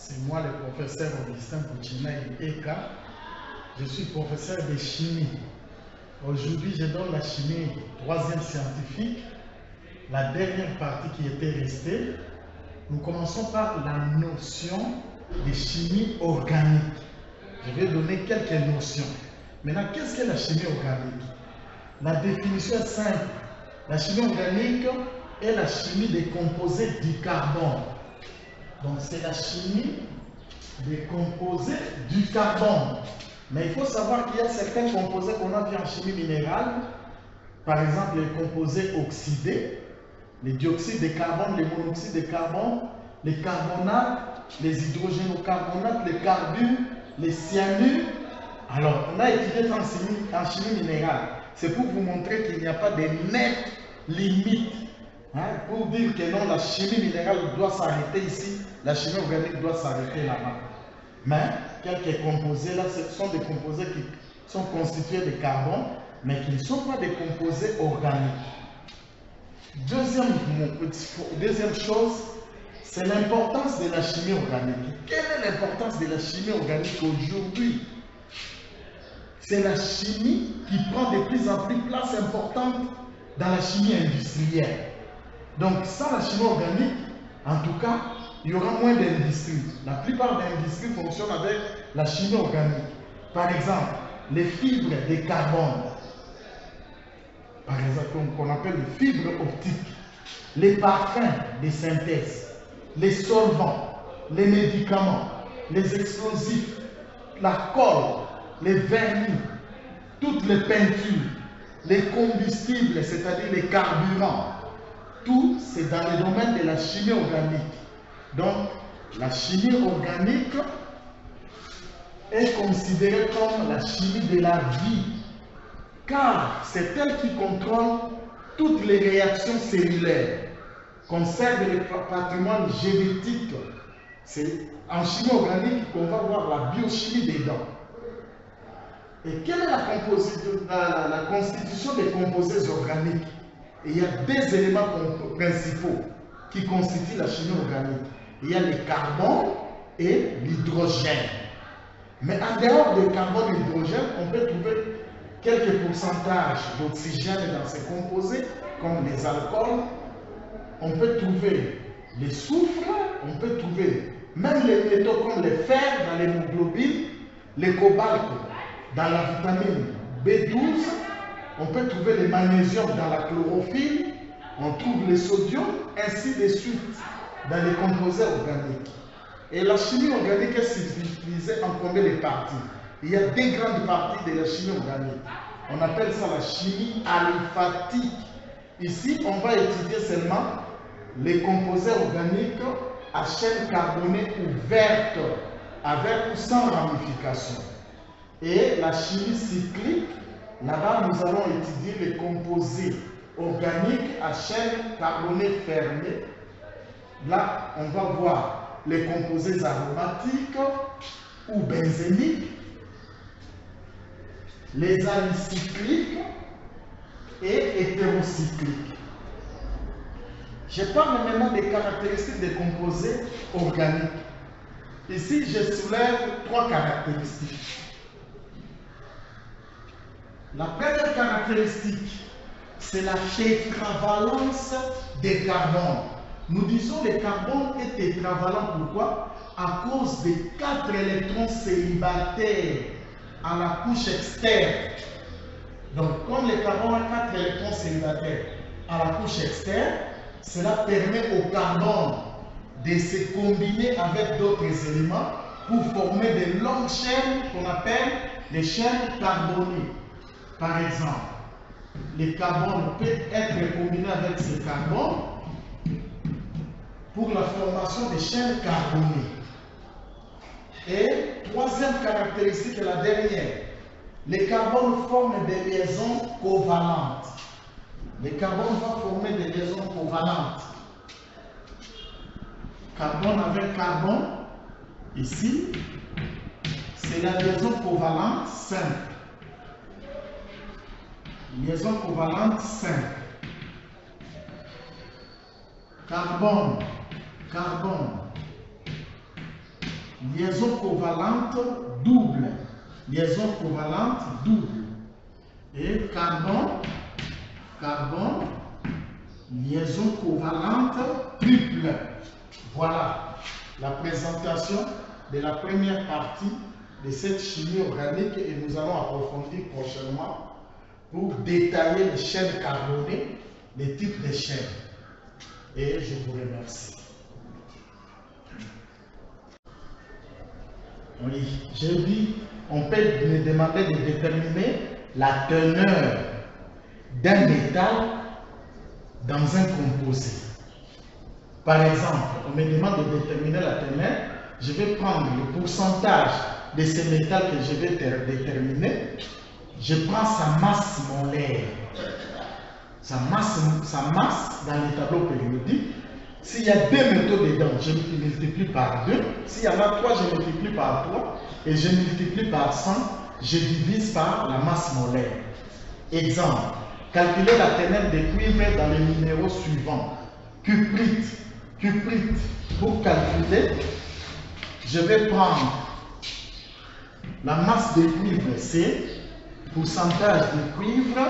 C'est moi le professeur Augustin Pouchina Eka. Je suis professeur de chimie. Aujourd'hui, je donne la chimie troisième scientifique, la dernière partie qui était restée. Nous commençons par la notion de chimie organique. Je vais donner quelques notions. Maintenant, qu'est-ce que la chimie organique? La définition est simple. La chimie organique est la chimie des composés du carbone. Donc, c'est la chimie des composés du carbone. Mais il faut savoir qu'il y a certains composés qu'on a vus en chimie minérale. Par exemple, les composés oxydés, les dioxydes de carbone, les monoxydes de carbone, les carbonates, les hydrogénocarbonates, les carbures, les cyanures. Alors, on a étudié ça en chimie minérale. C'est pour vous montrer qu'il n'y a pas de nettes limites. Pour dire que non, la chimie minérale doit s'arrêter ici, la chimie organique doit s'arrêter là-bas. Mais quelques composés là, ce sont des composés qui sont constitués de carbone, mais qui ne sont pas des composés organiques. Deuxième chose, c'est l'importance de la chimie organique. Quelle est l'importance de la chimie organique aujourd'hui? C'est la chimie qui prend de plus en plus place importante dans la chimie industrielle. Donc, sans la chimie organique, en tout cas, il y aura moins d'industrie. La plupart des industries fonctionnent avec la chimie organique. Par exemple, les fibres de carbone, par exemple, qu'on appelle les fibres optiques, les parfums de synthèse, les solvants, les médicaments, les explosifs, la colle, les vernis, toutes les peintures, les combustibles, c'est-à-dire les carburants, tout c'est dans le domaine de la chimie organique. Donc, la chimie organique est considérée comme la chimie de la vie, car c'est elle qui contrôle toutes les réactions cellulaires, conserve le patrimoine génétique. C'est en chimie organique qu'on va voir la biochimie dedans. Et quelle est la constitution des composés organiques? Et il y a deux éléments principaux qui constituent la chimie organique. Il y a le carbone et l'hydrogène. Mais en dehors du carbone et de l'hydrogène, on peut trouver quelques pourcentages d'oxygène dans ces composés, comme les alcools. On peut trouver les soufres, on peut trouver même les métaux comme le fer dans l'hémoglobine, le cobalt dans la vitamine B12, on peut trouver le magnésium dans la chlorophylle, on trouve le sodium, ainsi de suite, dans les composés organiques. Et la chimie organique est subdivisée en combien de parties? Il y a deux grandes parties de la chimie organique. On appelle ça la chimie aliphatique. Ici, on va étudier seulement les composés organiques à chaîne carbonée ouverte, avec ou sans ramification. Et la chimie cyclique, là-bas, nous allons étudier les composés organiques à chaîne carbonée fermée. Là, on va voir les composés aromatiques ou benzéniques, les alicycliques et hétérocycliques. Je parle maintenant des caractéristiques des composés organiques. Ici, je soulève trois caractéristiques. La première caractéristique, c'est la tétravalence des carbones. Nous disons le carbone est tétravalent. Pourquoi? À cause des 4 électrons célibataires à la couche externe. Donc, comme le carbone a 4 électrons célibataires à la couche externe, cela permet au carbone de se combiner avec d'autres éléments pour former de longues chaînes qu'on appelle les chaînes carbonées. Par exemple, le carbone peut être combiné avec ce carbone pour la formation des chaînes carbonées. Et troisième caractéristique, la dernière, le carbone forme des liaisons covalentes. Le carbone va former des liaisons covalentes. Carbone avec carbone, ici, c'est la liaison covalente simple. Liaison covalente simple. Carbone, carbone. liaison covalente double. Liaison covalente double. Et carbone, carbone, liaison covalente triple. Voilà la présentation de la première partie de cette chimie organique et nous allons approfondir prochainement pour détailler les chaînes carbonées, les types de chaînes. Et je vous remercie. Oui, j'ai dit, on peut me demander de déterminer la teneur d'un métal dans un composé. Par exemple, on me demande de déterminer la teneur, je vais prendre le pourcentage de ce métal que je vais déterminer, je prends sa masse molaire, sa masse dans le tableau périodique. S'il y a 2 métaux dedans, je multiplie par 2. S'il y en a 3, je multiplie par 3. Et je multiplie par 100, je divise par la masse molaire. Exemple, calculer la teneur de cuivre dans les numéros suivants. Cuprite. Cuprite. Pour calculer, je vais prendre la masse de cuivre, c'est pourcentage de cuivre.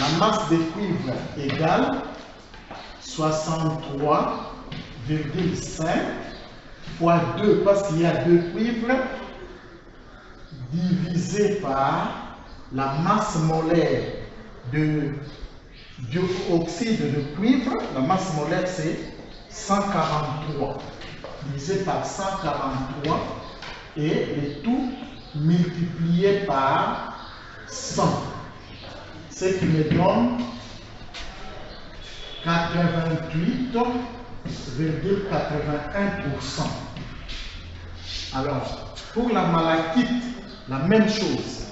La masse de cuivre égale 63,5 fois 2 parce qu'il y a 2 cuivres divisé par la masse molaire de dioxyde de cuivre. La masse molaire c'est 143 divisé par 143 et le tout multiplié par 100, ce qui me donne 88,81%. Alors, pour la malachite, la même chose.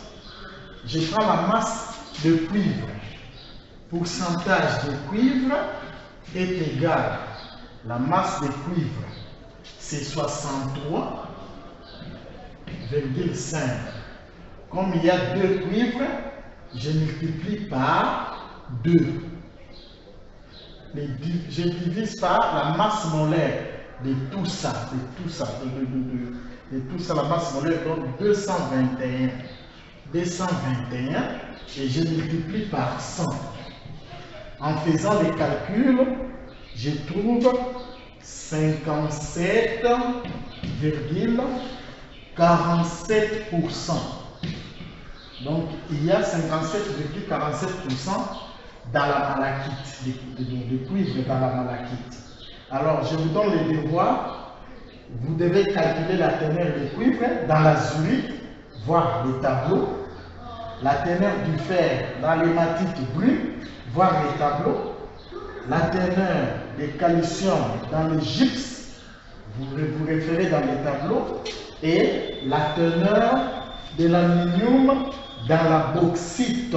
Je prends la masse de cuivre. Pourcentage de cuivre est égal. La masse de cuivre, c'est 63,5. Comme il y a 2 cuivres, je multiplie par 2. Je divise par la masse molaire de tout ça, la masse molaire donne 221. 221 et je multiplie par 100. En faisant les calculs, je trouve 57,47%. Donc il y a 57,47% dans la malachite, de cuivre dans la malachite. Alors, je vous donne le devoir. Vous devez calculer la teneur de cuivre dans l'azurite, voir les tableaux. La teneur du fer dans l'hématite brune, voir les tableaux. La teneur de calcium dans le gypse, vous vous référez dans les tableaux. Et la teneur de l'aluminium dans la bauxite.